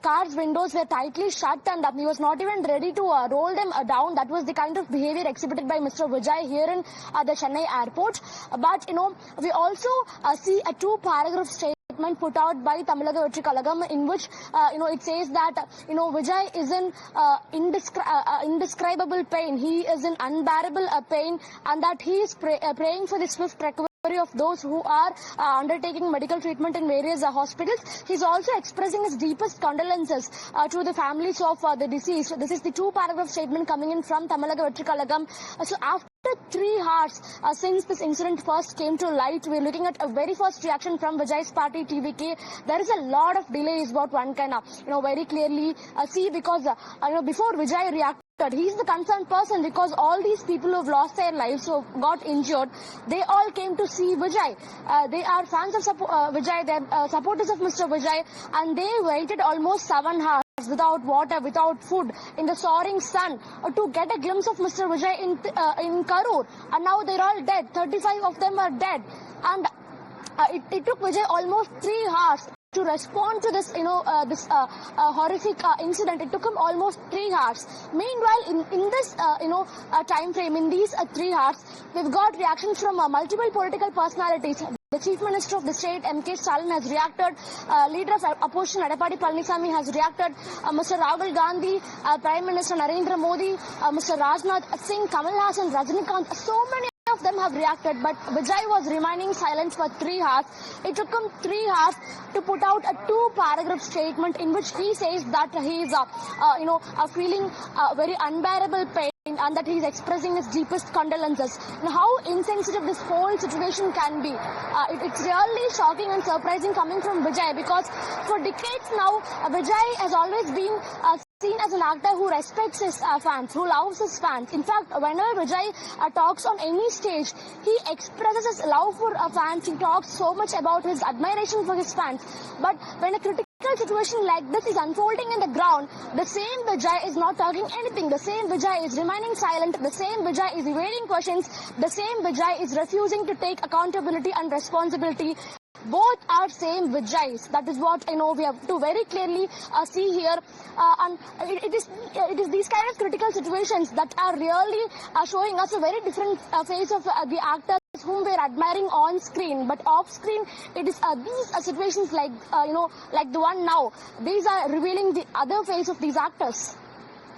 car's windows were tightly shut and he was not even ready to roll them down. That was the kind of behavior exhibited by Mr. Vijay here in the Chennai airport. But, we also see a two-paragraph statement put out by Tamilaga Vettri Kazhagam in which, it says that, Vijay is in indescribable pain. He is in unbearable pain, and that he is praying for the swift recovery of those who are undertaking medical treatment in various hospitals. He's also expressing his deepest condolences to the families of the deceased. This is the two-paragraph statement coming in from Tamilaga Vettri Kazhagam. So after 3 hours since this incident first came to light, we're looking at a very first reaction from Vijay's party TVK. There is a lot of delay is what one can very clearly see, because before Vijay reacted, he's the concerned person, because all these people who have lost their lives, who got injured, they all came to see Vijay. They are fans of Vijay, they're supporters of Mr. Vijay, and they waited almost 7 hours without water, without food, in the soaring sun, to get a glimpse of Mr. Vijay in Karur. And now they're all dead. 35 of them are dead. And it took Vijay almost 3 hours to respond to this, horrific incident. It took him almost 3 hours. Meanwhile, in this, time frame, in these 3 hours, we've got reactions from multiple political personalities. The Chief Minister of the state, M.K. Stalin, has reacted. Leader of opposition, Edappadi Palaniswamy, has reacted. Mr. Rahul Gandhi, Prime Minister Narendra Modi, Mr. Rajnath Singh, Kamal Hassan, Rajinikanth, so many of them have reacted, but Vijay was remaining silent for 3 hours. It took him 3 hours to put out a two-paragraph statement in which he says that he is, feeling very unbearable pain, and that he is expressing his deepest condolences. Now, how insensitive this whole situation can be. It's really shocking and surprising coming from Vijay, because for decades now, Vijay has always been seen as an actor who respects his fans, who loves his fans. In fact, whenever Vijay talks on any stage, he expresses his love for fans. He talks so much about his admiration for his fans. But when a critical situation like this is unfolding in the ground, the same Vijay is not talking anything. The same Vijay is remaining silent. The same Vijay is evading questions. The same Vijay is refusing to take accountability and responsibility. Both are same Vijays. That is what we have to very clearly see here. And it is these kind of critical situations that are really showing us a very different face of the actors whom we are admiring on screen, but off screen it is these situations like like the one now. These are revealing the other face of these actors.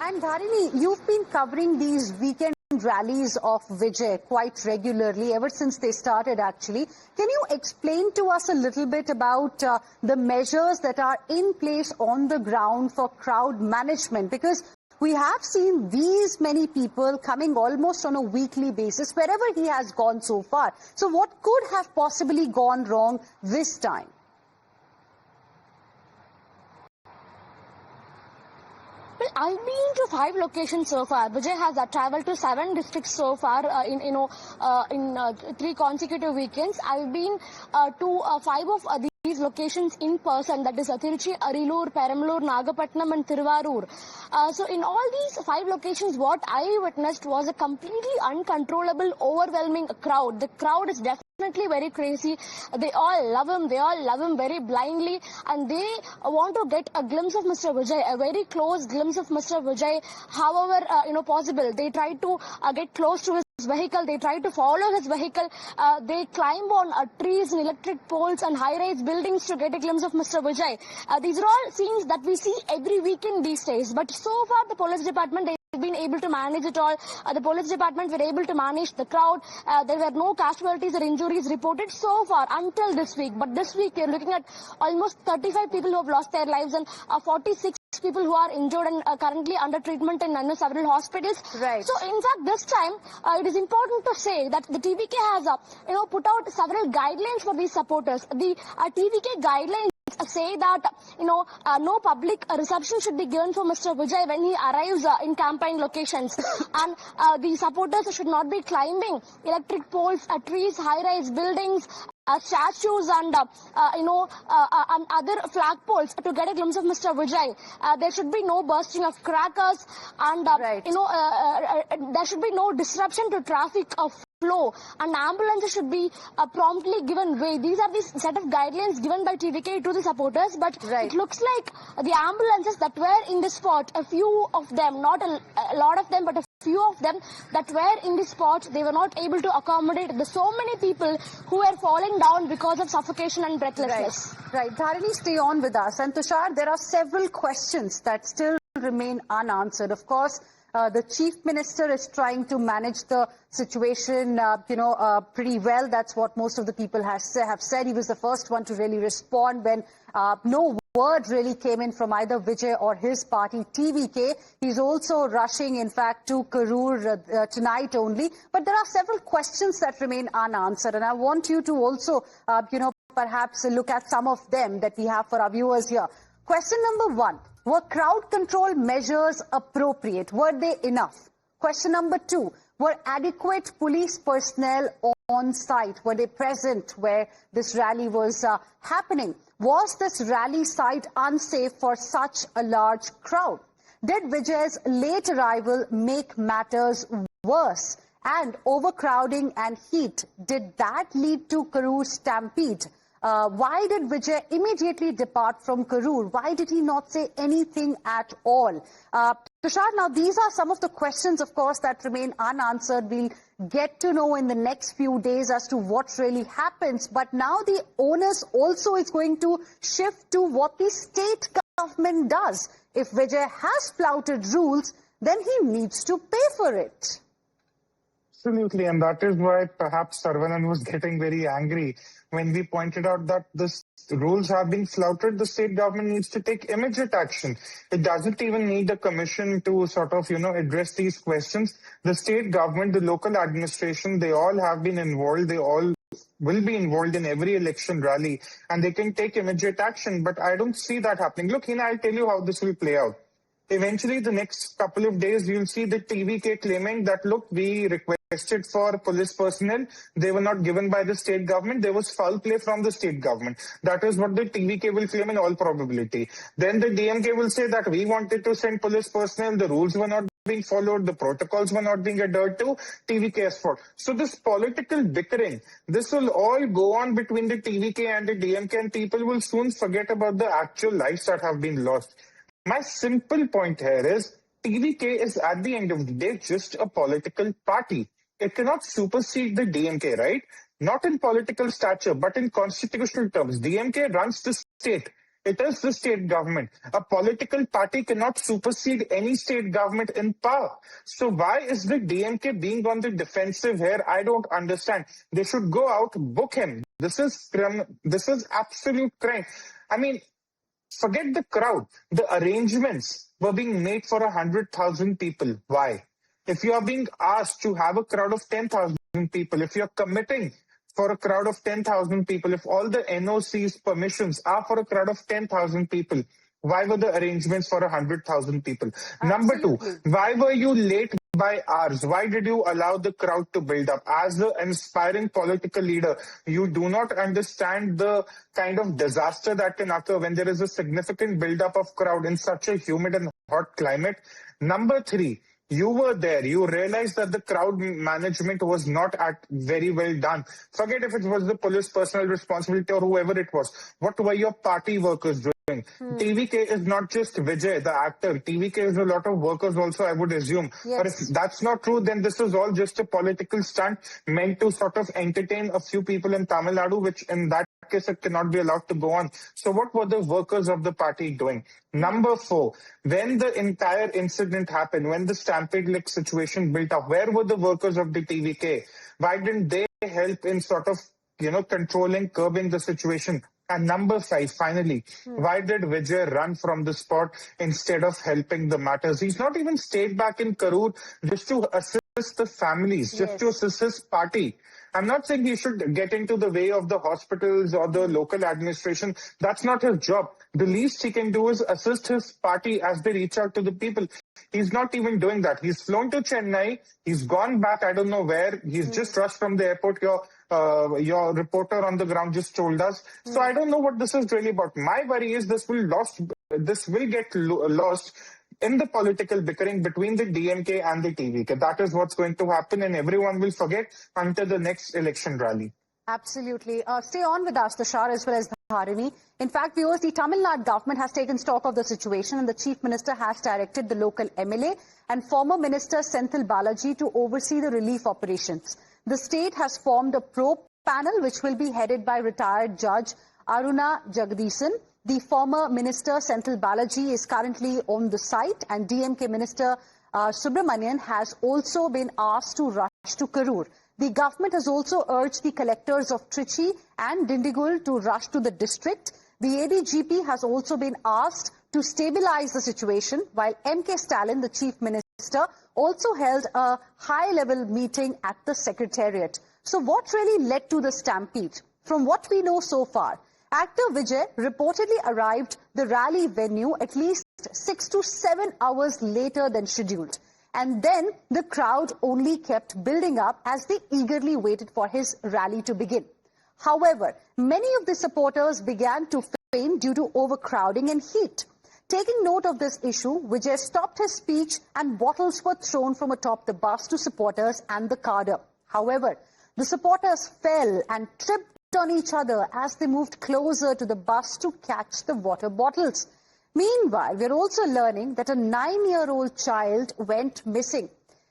And Dharini, you've been covering these weekend rallies of Vijay quite regularly ever since they started, actually. Can you explain to us a little bit about the measures that are in place on the ground for crowd management? Because we have seen these many people coming almost on a weekly basis wherever he has gone so far. So what could have possibly gone wrong this time? Well, I've been to 5 locations so far. Vijay has travelled to 7 districts so far in 3 consecutive weekends. I've been to 5 of these locations in person, that is Tiruchi, Arilur, Perambalur, Nagapattinam and Thiruvarur. So in all these 5 locations, what I witnessed was a completely uncontrollable, overwhelming crowd. The crowd is definitely very crazy. They all love him. They all love him very blindly, and they want to get a glimpse of Mr. Vijay, a very close glimpse of Mr. Vijay, however possible. They try to get close to his vehicle. They try to follow his vehicle. They climb on trees and electric poles and high-rise buildings to get a glimpse of Mr. Vijay. These are all scenes that we see every weekend these days. But so far, the police department, they've been able to manage it all. The police department were able to manage the crowd. There were no casualties or injuries reported so far until this week. But this week, you're looking at almost 35 people who have lost their lives and 46 people who are injured and currently under treatment in several hospitals. Right. So, in fact, this time, it is important to say that the TVK has, put out several guidelines for these supporters. The TVK guidelines say that, no public reception should be given for Mr. Vijay when he arrives in campaign locations. And the supporters should not be climbing electric poles, trees, high-rise buildings, statues and and other flagpoles to get a glimpse of Mr. Vijay. There should be no bursting of crackers, and there should be no disruption to traffic of flow, and ambulances should be promptly given way. These are the set of guidelines given by TVK to the supporters, but it looks like the ambulances that were in the spot, a few of them, not a lot of them, but a few of them that were in the spot, they were not able to accommodate the so many people who were falling down because of suffocation and breathlessness. Right. Dharini, stay on with us. And Tushar, there are several questions that still remain unanswered. Of course, the Chief Minister is trying to manage the situation, pretty well. That's what most of the people have said. He was the first one to really respond when no word really came in from either Vijay or his party, TVK. He's also rushing, in fact, to Karur tonight only. But there are several questions that remain unanswered. And I want you to also, perhaps look at some of them that we have for our viewers here. Question number 1. Were crowd control measures appropriate? Were they enough? Question number 2. Were adequate police personnel on site? Were they present where this rally was happening? Was this rally site unsafe for such a large crowd? Did Vijay's late arrival make matters worse? And overcrowding and heat, did that lead to Karur stampede? Why did Vijay immediately depart from Karur? Why did he not say anything at all? Tushar, now these are some of the questions, of course, that remain unanswered. We'll get to know in the next few days as to what really happens. But now the onus also is going to shift to what the state government does. If Vijay has flouted rules, then he needs to pay for it. Absolutely, and that is why perhaps Saravanan was getting very angry when we pointed out that the rules have been flouted. The state government needs to take immediate action. It doesn't even need a commission to sort of, address these questions. The state government, the local administration, they all have been involved. They all will be involved in every election rally, and they can take immediate action. But I don't see that happening. Look, Hina, I'll tell you how this will play out. Eventually, the next couple of days, you'll see the TVK claiming that, look, we requested for police personnel. They were not given by the state government. There was foul play from the state government. That is what the TVK will claim in all probability. Then the DMK will say that we wanted to send police personnel. The rules were not being followed. The protocols were not being adhered to. TVK's fault. So this political bickering, this will all go on between the TVK and the DMK, and people will soon forget about the actual lives that have been lost. My simple point here is TVK is at the end of the day just a political party. It cannot supersede the DMK, right? Not in political stature, but in constitutional terms. DMK runs the state. It is the state government. A political party cannot supersede any state government in power. So why is the DMK being on the defensive here? I don't understand. They should go out, book him. This is absolute crime. I mean, forget the crowd. The arrangements were being made for 100,000 people. Why? If you are being asked to have a crowd of 10,000 people, if you're committing for a crowd of 10,000 people, if all the NOC's permissions are for a crowd of 10,000 people, why were the arrangements for 100,000 people? Absolutely. Number 2, why were you late by hours? Why did you allow the crowd to build up? As the inspiring political leader, you do not understand the kind of disaster that can occur when there is a significant build-up of crowd in such a humid and hot climate. Number 3, you were there. You realized that the crowd management was not very well done. Forget if it was the police personnel responsibility or whoever it was. What were your party workers doing? TVK is not just Vijay, the actor. TVK is a lot of workers also, I would assume. Yes. But if that's not true, then this is all just a political stunt meant to sort of entertain a few people in Tamil Nadu, which in that case it cannot be allowed to go on. So what were the workers of the party doing? Number 4, when the entire incident happened, when the stampede-like situation built up, where were the workers of the TVK? Why didn't they help in sort of, controlling, curbing the situation? And number 5, finally, why did Vijay run from the spot instead of helping the matters? He's not even stayed back in Karur just to assist the families, just to assist his party. I'm not saying he should get into the way of the hospitals or the local administration. That's not his job. The least he can do is assist his party as they reach out to the people. He's not even doing that. He's flown to Chennai. He's gone back, I don't know where. He's just rushed from the airport here. your reporter on the ground just told us. So I don't know what this is really about. My worry is this will get lost in the political bickering between the DMK and the TVK. That is what's going to happen, and everyone will forget until the next election rally. Absolutely. Stay on with us, Tushar, as well as Dharini. In fact, viewers, the Tamil Nadu government has taken stock of the situation, and the Chief Minister has directed the local MLA and former Minister Senthil Balaji to oversee the relief operations. The state has formed a probe panel which will be headed by retired Judge Aruna Jagdishan. The former Minister Senthil Balaji is currently on the site, and DMK Minister Subramanian has also been asked to rush to Karur. The government has also urged the collectors of Trichy and Dindigul to rush to the district. The ADGP has also been asked to stabilize the situation, while MK Stalin, the Chief Minister, also held a high-level meeting at the Secretariat. So what really led to the stampede? From what we know so far, actor Vijay reportedly arrived the rally venue at least 6 to 7 hours later than scheduled. And then the crowd only kept building up as they eagerly waited for his rally to begin. However, many of the supporters began to faint due to overcrowding and heat. Taking note of this issue, Vijay stopped his speech and bottles were thrown from atop the bus to supporters and the cadre. However, the supporters fell and tripped on each other as they moved closer to the bus to catch the water bottles. Meanwhile, we're also learning that a 9-year-old child went missing,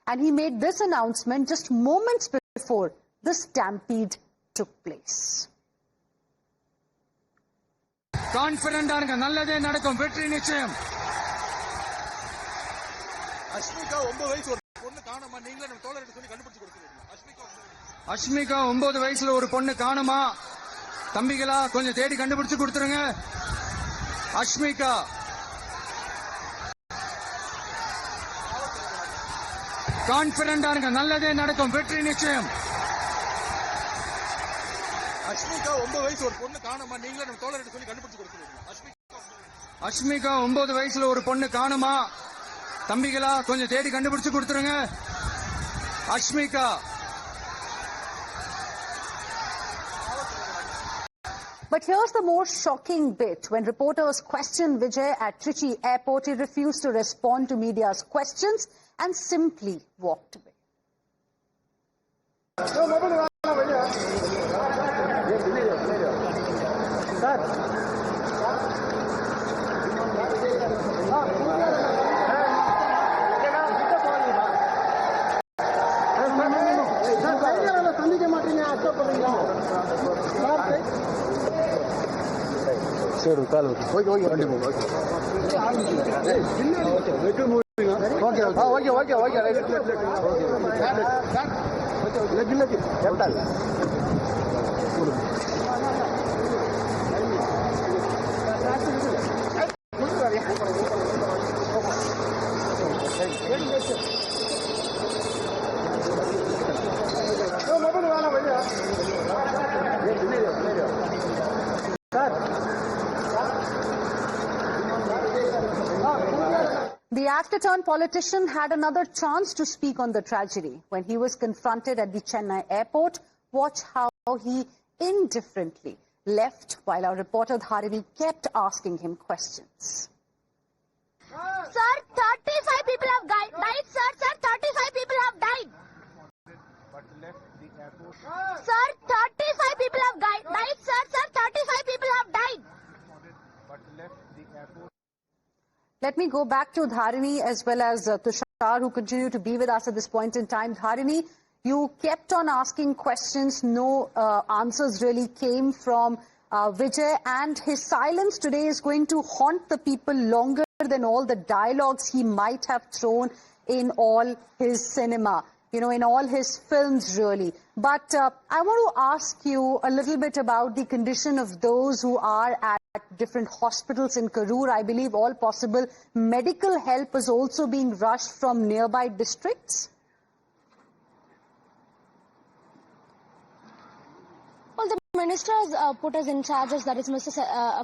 and he made this announcement just moments before the stampede took place. Confident ஆனங்க நல்லதே நடக்கும் வெற்றி நிச்சயம். அஷ்மிகா 9 வயசு ஒரு பொண்ணு காணோமா நீங்க நம்ம தோழர்கிட்ட சொல்லி கண்டுபிடிச்சு கொடுத்துருங்க. அஷ்மிகா 9 வயசுல ஒரு பொண்ணு காணோமா தம்பிகளா கொஞ்சம் தேடி கண்டுபிடிச்சு கொடுத்துருங்க. அஷ்மிகா கான்ஃபிடென்ட் ஆனங்க நல்லதே நடக்கும் வெற்றி நிச்சயம். அஷ்மிகா 9 வயசு ஒரு பொண்ணு காணோமா நீங்க நம்ம தோழர்கிட்ட சொல்லி கண்டுபிடிச்சு கொடுத்துருங்க. அஷ்மிகா 9 வயசுல ஒரு பொண்ணு காணோமா தம்பிகளா கொஞ்சம் தேடி கண்டுபிடிச்சு கொடுத்துருங்க. Ashmika But here's the more shocking bit. When reporters questioned Vijay at Trichy Airport, he refused to respond to media's questions and simply walked away. சரி கால் ஓகே ஓகே வண்டி போங்க okay okay okay okay leg leg captain The actor-turned politician had another chance to speak on the tragedy when he was confronted at the Chennai airport. Watch how he indifferently left while our reporter Dharini kept asking him questions. Sir, 35 people have died. Sir, 35 people have died. But left the airport. Sir, 35 people have died. Sir, 35 people have died. But left the airport. Let me go back to Dharini as well as Tushar, who continue to be with us at this point in time. Dharini, you kept on asking questions. No answers really came from Vijay, and his silence today is going to haunt the people longer than all the dialogues he might have thrown in all his cinema, you know, in all his films, really. But I want to ask you a little bit about the condition of those who are at different hospitals in Karur. I believe all possible medical help is also being rushed from nearby districts. Well, the minister has put us in charges, that is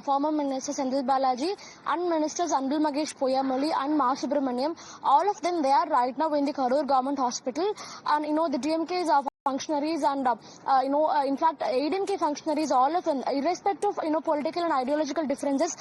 former Minister Senthil Balaji and Ministers Andul Magesh Poyamoli and Ma Subramaniam. All of them, they are right now in the Karur Government Hospital, and you know the DMK is functionaries and in fact ADMK functionaries, all of them, irrespective of political and ideological differences,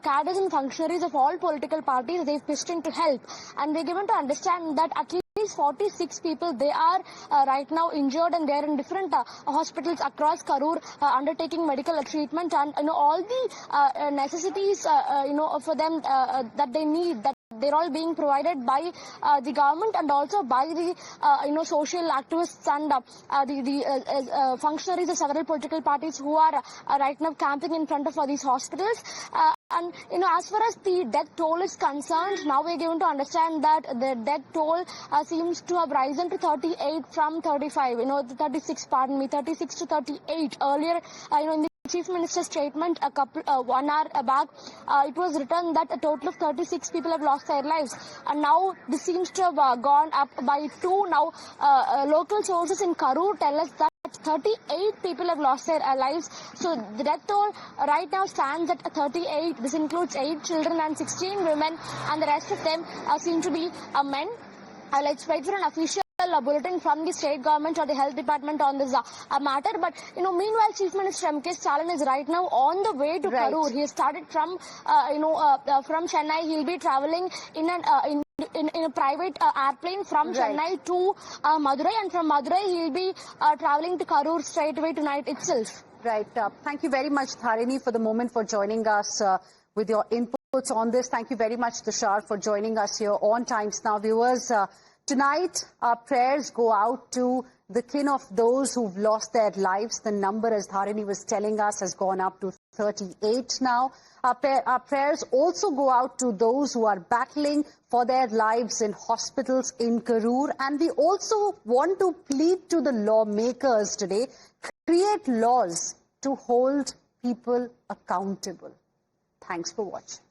cadres and functionaries of all political parties, they've pitched in to help, and we're given to understand that at least 46 people, they are right now injured, and they are in different hospitals across Karur undertaking medical treatment, and all the necessities for them that they need, that they're all being provided by the government and also by the social activists and the functionaries of several political parties who are right now camping in front of these hospitals. And as far as the death toll is concerned, now we're given to understand that the death toll seems to have risen to 38 from 35. 36 to 38. Earlier, in the Chief Minister's statement 1 hour back, it was written that a total of 36 people have lost their lives, and now this seems to have gone up by 2. Now, local sources in Karur tell us that 38 people have lost their lives. So the death toll right now stands at 38. This includes 8 children and 16 women, and the rest of them seem to be men. Let's wait for an official bulletin from the state government or the health department on this matter. But meanwhile, Chief Minister M.K. Stalin is right now on the way to Karur. He has started from from Chennai. He'll be traveling in a private airplane from Chennai to Madurai, and from Madurai he'll be traveling to Karur straight away tonight itself. Right. Thank you very much, Dharini, for the moment, for joining us with your inputs on this. Thank you very much, Tushar, for joining us here on Times Now. Viewers, tonight our prayers go out to the kin of those who've lost their lives. The number, as Dharini was telling us, has gone up to 38 now. Our prayers also go out to those who are battling for their lives in hospitals in Karur. And we also want to plead to the lawmakers today, create laws to hold people accountable. Thanks for watching.